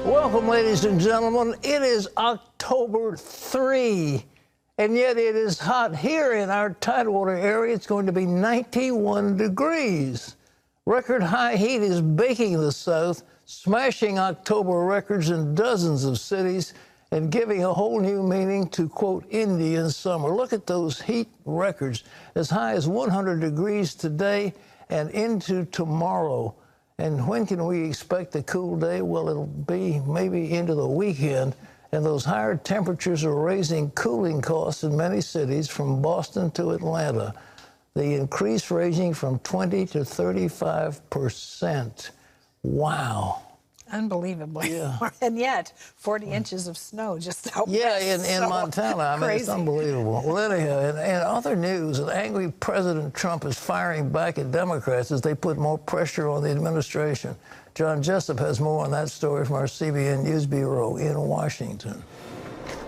Welcome, ladies and gentlemen. It is October 3, and yet it is hot here in our Tidewater area. It's going to be 91 degrees. Record high heat is baking the South, smashing October records in dozens of cities and giving a whole new meaning to, quote, Indian summer. Look at those heat records, as high as 100 degrees today and into tomorrow. And when can we expect a cool day? Well, it'll be maybe into the weekend. And those higher temperatures are raising cooling costs in many cities from Boston to Atlanta. The increase ranging from 20 to 35%. Wow. Unbelievable. Yeah. And yet, 40 inches of snow just out Yeah, west. in Montana. I mean, it's unbelievable. Well, anyhow, in other news, an angry President Trump is firing back at Democrats as they put more pressure on the administration. John Jessup has more on that story from our CBN News Bureau in Washington.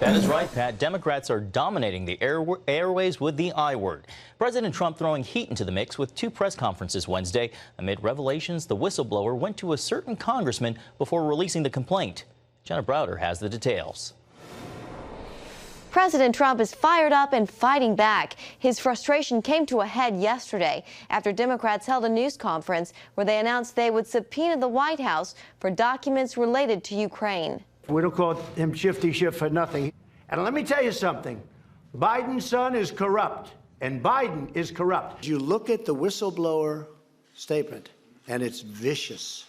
That is right, Pat. Democrats are dominating the airways with the I word. President Trump throwing heat into the mix with two press conferences Wednesday amid revelations the whistleblower went to a certain congressman before releasing the complaint. Jenna Browder has the details. President Trump is fired up and fighting back. His frustration came to a head yesterday after Democrats held a news conference where they announced they would subpoena the White House for documents related to Ukraine. We don't call him Shifty Schiff for nothing. And let me tell you something. Biden's son is corrupt, and Biden is corrupt. You look at the whistleblower statement, and it's vicious.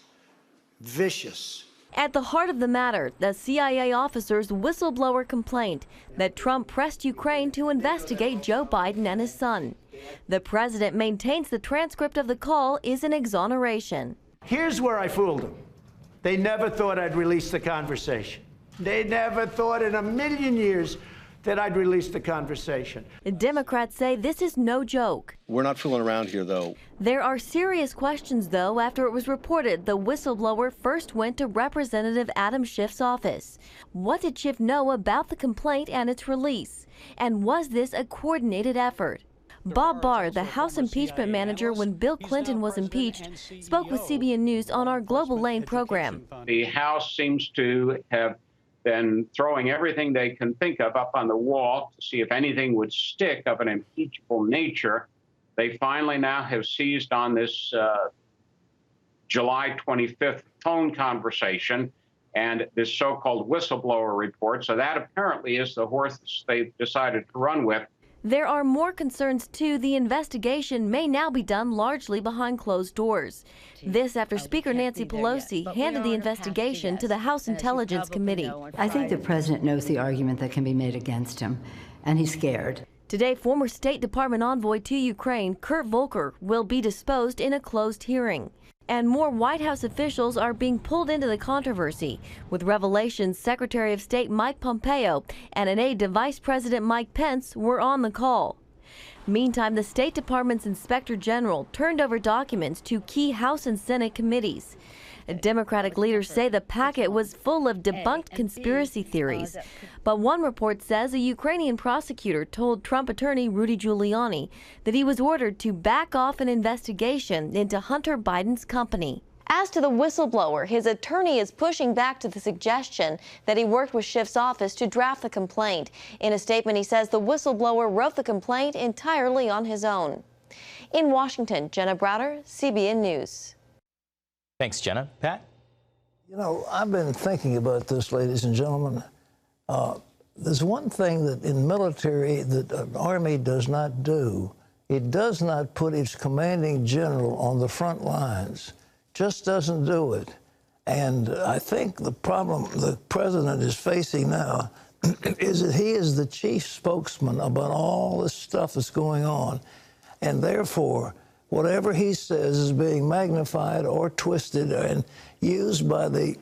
Vicious. At the heart of the matter, the CIA officer's whistleblower complaint that Trump pressed Ukraine to investigate Joe Biden and his son. The president maintains the transcript of the call is an exoneration. Here's where I fooled them. They never thought I'd release the conversation. They never thought in a million years that I'd release the conversation. Democrats say this is no joke. We're not fooling around here, though. There are serious questions, though, after it was reported the whistleblower first went to Representative Adam Schiff's office. What did Schiff know about the complaint and its release? And was this a coordinated effort? Bob Barr, the House impeachment manager when Bill Clinton was impeached, spoke with CBN News on our Global Lane program. The House seems to have been throwing everything they can think of up on the wall to see if anything would stick of an impeachable nature. They finally now have seized on this July 25th phone conversation and this so-called whistleblower report. So that apparently is the horse they've decided to run with. There are more concerns, too. The investigation may now be done largely behind closed doors. This after Speaker Nancy Pelosi handed the investigation to the House Intelligence Committee. I think the president knows the argument that can be made against him, and he's scared. Today, former State Department envoy to Ukraine, Kurt Volker, will be deposed in a closed hearing. And more White House officials are being pulled into the controversy, with revelations Secretary of State Mike Pompeo and an aide to Vice President Mike Pence were on the call. Meantime, the State Department's Inspector General turned over documents to key House and Senate committees. Democratic leaders say the packet was full of debunked conspiracy theories. But one report says a Ukrainian prosecutor told Trump attorney Rudy Giuliani that he was ordered to back off an investigation into Hunter Biden's company. As to the whistleblower, his attorney is pushing back to the suggestion that he worked with Schiff's office to draft the complaint. In a statement, he says the whistleblower wrote the complaint entirely on his own. In Washington, Jenna Browder, CBN News. Thanks, Jenna. Pat? You know, I've been thinking about this, ladies and gentlemen. There's one thing that in military that an army does not do. It does not put its commanding general on the front lines. Just doesn't do it. And I think the problem the president is facing now is that he is the chief spokesman about all this stuff that's going on. And therefore, whatever he says is being magnified or twisted and used by the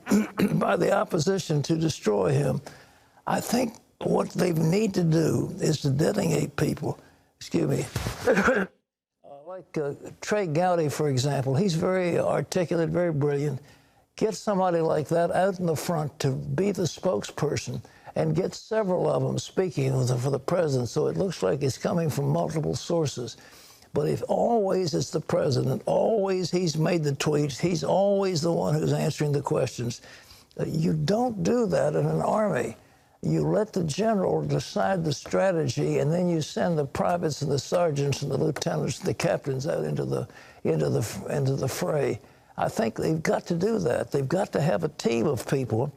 by the opposition to destroy him. I think what they need to do is to designate people, excuse me, like Trey Gowdy, for example. He's very articulate, very brilliant. Get somebody like that out in the front to be the spokesperson and get several of them speaking for the president so it looks like it's coming from multiple sources. But if always it's the president, always he's made the tweets, he's always the one who's answering the questions, You don't do that in an army. You let the general decide the strategy, and then you send the privates and the sergeants and the lieutenants and the captains out into the fray. I think they've got to do that. They've got to have a team of people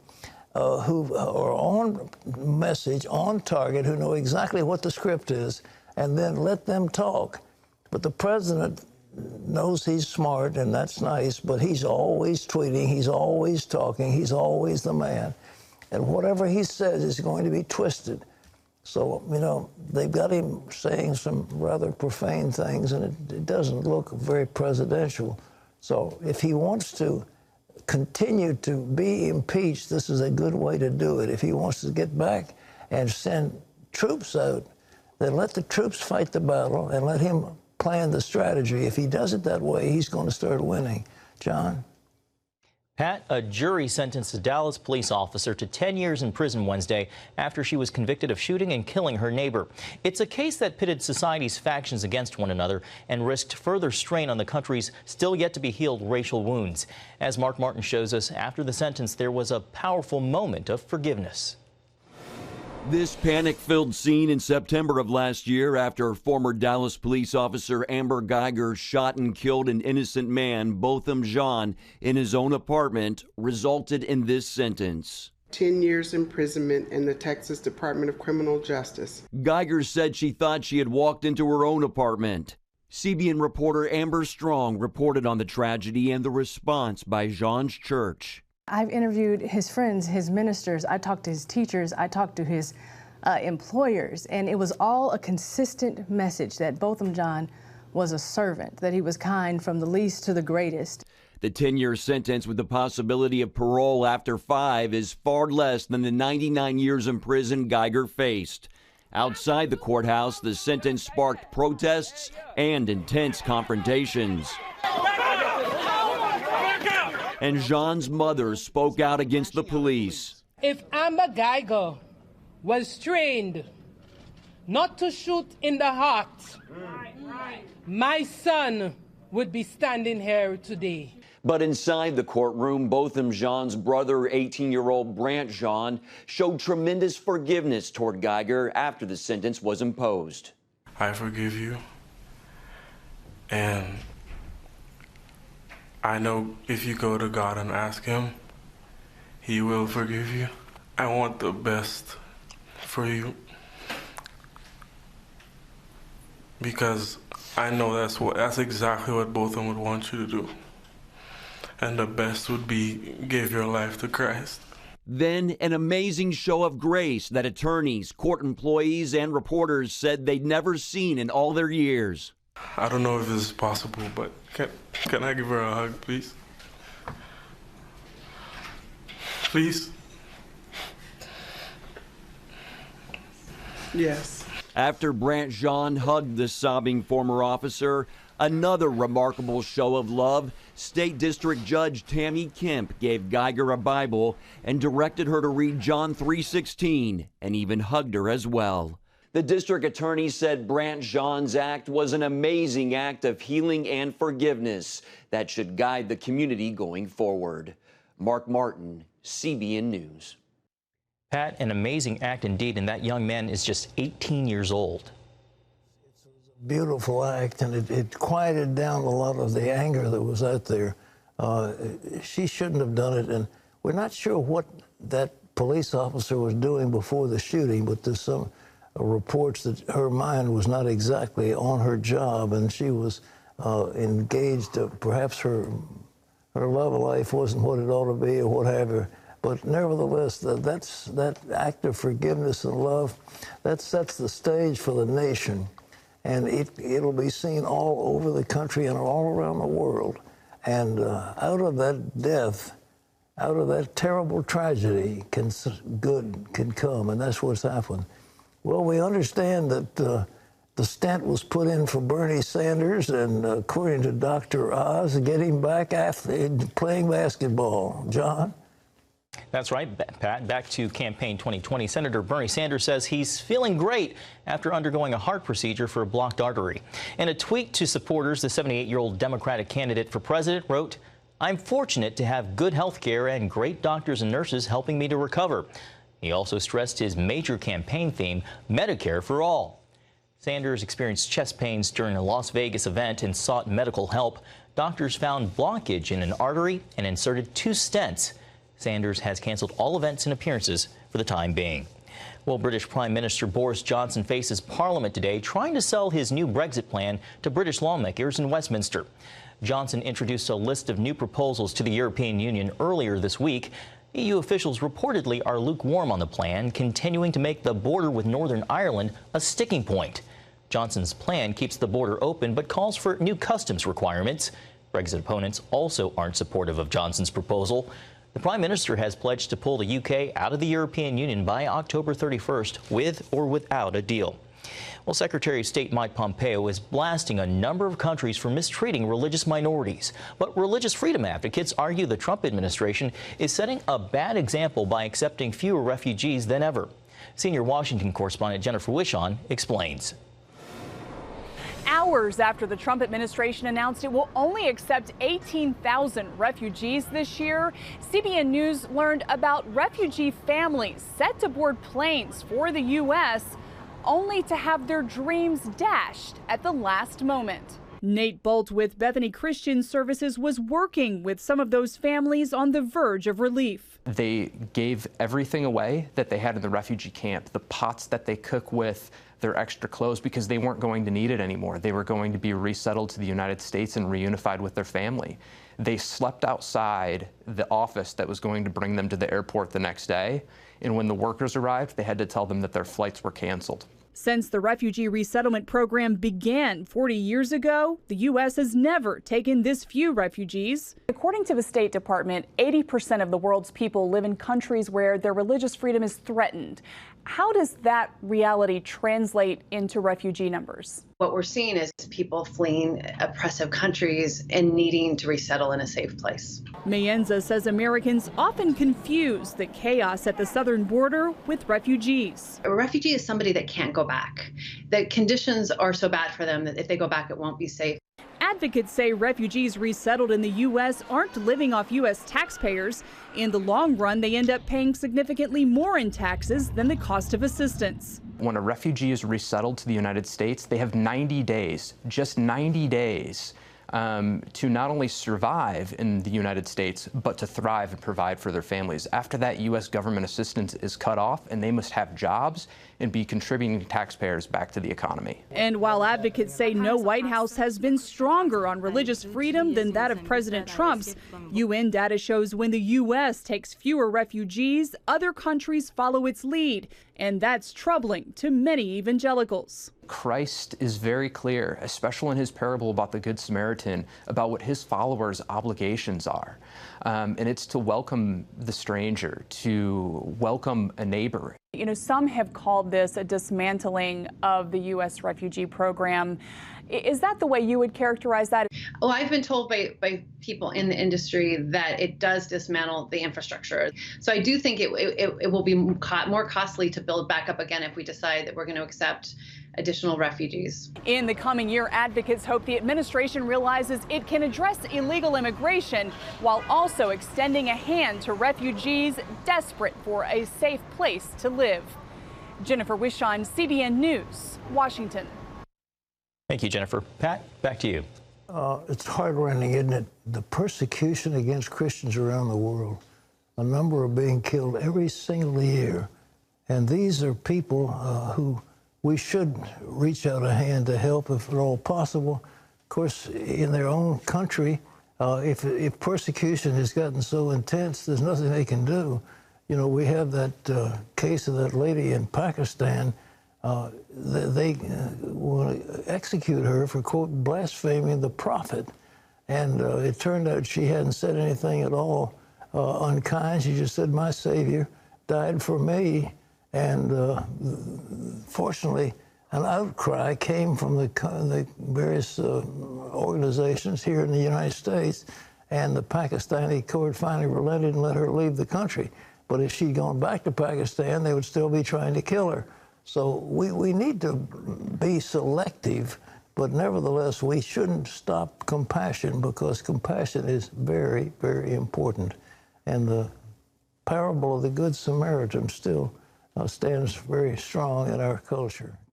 who are on message, on target, who know exactly what the script is, and then let them talk. But the president knows he's smart, and that's nice, but he's always tweeting, he's always talking, he's always the man. And whatever he says is going to be twisted. So, you know, they've got him saying some rather profane things, and it doesn't look very presidential. So if he wants to continue to be impeached, this is a good way to do it. If he wants to get back and send troops out, then let the troops fight the battle and let him plan the strategy. If he does it that way, he's going to start winning. John? Pat, a jury sentenced a Dallas police officer to 10 years in prison Wednesday after she was convicted of shooting and killing her neighbor. It's a case that pitted society's factions against one another and risked further strain on the country's still yet to be healed racial wounds. As Mark Martin shows us, after the sentence, there was a powerful moment of forgiveness. This panic-filled scene in September of last year after former Dallas police officer Amber Geiger shot and killed an innocent man, Botham Jean, in his own apartment, resulted in this sentence. 10 years imprisonment in the Texas Department of Criminal Justice. Geiger said she thought she had walked into her own apartment. CBN reporter Amber Strong reported on the tragedy and the response by Jean's church. I've interviewed his friends, his ministers, I talked to his teachers, I talked to his employers, and it was all a consistent message that Botham Jean was a servant, that he was kind from the least to the greatest. The 10-year sentence with the possibility of parole after 5 is far less than the 99 years in prison Geiger faced. Outside the courthouse, the sentence sparked protests and intense confrontations. And Jean's mother spoke out against the police. If Amber Geiger was trained not to shoot in the heart, my son would be standing here today. But inside the courtroom, Botham Jean's brother, 18-year-old Brant Jean, showed tremendous forgiveness toward Geiger after the sentence was imposed. I forgive you, and I know if you go to God and ask him, he will forgive you. I want the best for you, because I know that's exactly what both of them would want you to do. And the best would be give your life to Christ. Then an amazing show of grace that attorneys, court employees, and reporters said they'd never seen in all their years. I don't know if this is possible, but can I give her a hug, please? Please? Yes. After Brant Jean hugged the sobbing former officer, another remarkable show of love, State District Judge Tammy Kemp gave Geiger a Bible and directed her to read John 3:16 and even hugged her as well. The district attorney said Brant Jean's act was an amazing act of healing and forgiveness that should guide the community going forward. Mark Martin, CBN News. Pat, an amazing act indeed, and that young man is just 18 years old. It's a beautiful act, and it quieted down a lot of the anger that was out there. She shouldn't have done it, and we're not sure what that police officer was doing before the shooting, but there's some reports that her mind was not exactly on her job, and she was engaged. Perhaps her love life wasn't what it ought to be, or whatever. But nevertheless, that act of forgiveness and love, that sets the stage for the nation, and it'll be seen all over the country and all around the world. And out of that death, out of that terrible tragedy, good can come, and that's what's happened. Well, we understand that the stent was put in for Bernie Sanders, and according to Dr. Oz, get him back after playing basketball. John? That's right, Pat. Back to campaign 2020. Senator Bernie Sanders says he's feeling great after undergoing a heart procedure for a blocked artery. In a tweet to supporters, the 78-year-old Democratic candidate for president wrote, I'm fortunate to have good health care and great doctors and nurses helping me to recover. He also stressed his major campaign theme, Medicare for all. Sanders experienced chest pains during a Las Vegas event and sought medical help. Doctors found blockage in an artery and inserted 2 stents. Sanders has canceled all events and appearances for the time being. Well, British Prime Minister Boris Johnson faces Parliament today trying to sell his new Brexit plan to British lawmakers in Westminster. Johnson introduced a list of new proposals to the European Union earlier this week. EU officials reportedly are lukewarm on the plan, continuing to make the border with Northern Ireland a sticking point. Johnson's plan keeps the border open but calls for new customs requirements. Brexit opponents also aren't supportive of Johnson's proposal. The Prime Minister has pledged to pull the UK out of the European Union by October 31st, with or without a deal. Well, Secretary of State Mike Pompeo is blasting a number of countries for mistreating religious minorities. But religious freedom advocates argue the Trump administration is setting a bad example by accepting fewer refugees than ever. Senior Washington correspondent Jennifer Wishon explains. Hours after the Trump administration announced it will only accept 18,000 refugees this year, CBN News learned about refugee families set to board planes for the U.S. only to have their dreams dashed at the last moment. Nate Bolt with Bethany Christian Services was working with some of those families on the verge of relief. They gave everything away that they had in the refugee camp, the pots that they cook with, their extra clothes, because they weren't going to need it anymore. They were going to be resettled to the United States and reunified with their family. They slept outside the office that was going to bring them to the airport the next day, and when the workers arrived, they had to tell them that their flights were canceled. Since the refugee resettlement program began 40 years ago, the U.S. has never taken this few refugees. According to the State Department, 80% of the world's people live in countries where their religious freedom is threatened. How does that reality translate into refugee numbers? What we're seeing is people fleeing oppressive countries and needing to resettle in a safe place. Mayenza says Americans often confuse the chaos at the southern border with refugees. A refugee is somebody that can't go back. The conditions are so bad for them that if they go back, it won't be safe. Advocates say refugees resettled in the U.S. aren't living off U.S. taxpayers. In the long run, they end up paying significantly more in taxes than the cost of assistance. When a refugee is resettled to the United States, they have 90 days, just 90 days, to not only survive in the United States, but to thrive and provide for their families. After that, U.S. government assistance is cut off, and they must have jobs and be contributing taxpayers back to the economy. And while advocates say no White House has been stronger on religious freedom than that of President Trump's, UN data shows when the U.S. takes fewer refugees, other countries follow its lead. And that's troubling to many evangelicals. Christ is very clear, especially in his parable about the Good Samaritan, about what his followers' obligations are. And it's to welcome the stranger, to welcome a neighbor. You know, some have called this a dismantling of the U.S. refugee program. Is that the way you would characterize that? Well, I've been told by people in the industry that it does dismantle the infrastructure. So I do think it will be more costly to build back up again if we decide that we're going to accept additional refugees. In the coming year, advocates hope the administration realizes it can address illegal immigration while also extending a hand to refugees desperate for a safe place to live. Jennifer Wishon, CBN News, Washington. Thank you, Jennifer. Pat, back to you. It's heart-rending, isn't it? The persecution against Christians around the world. A number are being killed every single year. And these are people who we should reach out a hand to help if at all possible. Of course, in their own country, if persecution has gotten so intense, there's nothing they can do. You know, we have that case of that lady in Pakistan. They want to execute her for, quote, blaspheming the prophet. And it turned out she hadn't said anything at all unkind. She just said, my Savior died for me. And fortunately, an outcry came from the various organizations here in the United States, and the Pakistani court finally relented and let her leave the country. But if she'd gone back to Pakistan, they would still be trying to kill her. So we need to be selective, But nevertheless, we shouldn't stop compassion, because compassion is very, very important. And the parable of the Good Samaritan still stands very strong in our culture.